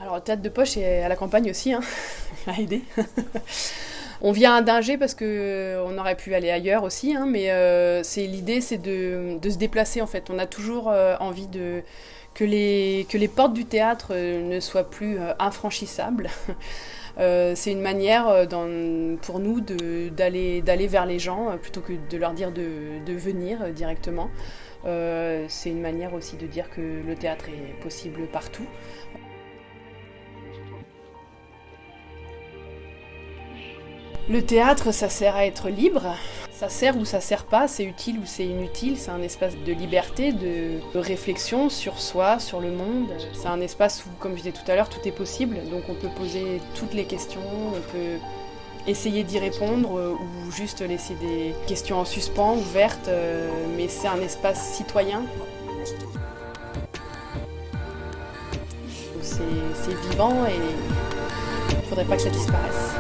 Alors, le théâtre de poche est à la campagne aussi, hein, à aider. On vient d'Angers parce que on aurait pu aller ailleurs aussi, hein, mais l'idée, c'est de se déplacer en fait. On a toujours envie que les portes du théâtre ne soient plus infranchissables. C'est une manière pour nous d'aller vers les gens plutôt que de leur dire de venir directement. C'est une manière aussi de dire que le théâtre est possible partout. Le théâtre, ça sert à être libre. Ça sert ou ça sert pas, c'est utile ou c'est inutile. C'est un espace de liberté, de réflexion sur soi, sur le monde. C'est un espace où, comme je disais tout à l'heure, tout est possible. Donc on peut poser toutes les questions, on peut essayer d'y répondre ou juste laisser des questions en suspens, ouvertes. Mais c'est un espace citoyen. C'est vivant et il ne faudrait pas que ça disparaisse.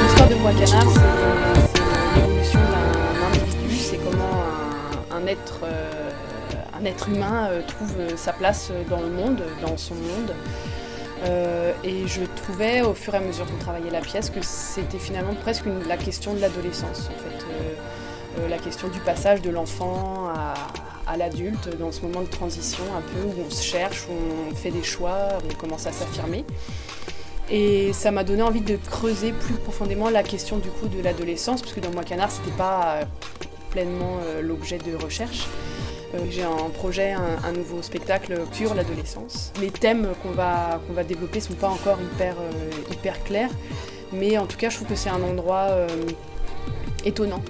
L'histoire de Moi-Canard, c'est l'évolution d'un individu, c'est comment un être humain trouve sa place dans le monde, dans son monde. Et je trouvais au fur et à mesure qu'on travaillait la pièce que c'était finalement presque la question de l'adolescence, en fait. La question du passage de l'enfant à l'adulte, dans ce moment de transition un peu où on se cherche, où on fait des choix, on commence à s'affirmer. Et ça m'a donné envie de creuser plus profondément la question du coup de l'adolescence, parce que dans Moi-Canard, c'était pas pleinement l'objet de recherche. J'ai en projet un nouveau spectacle sur l'adolescence. Les thèmes qu'on va développer sont pas encore hyper clairs, mais en tout cas, je trouve que c'est un endroit étonnant.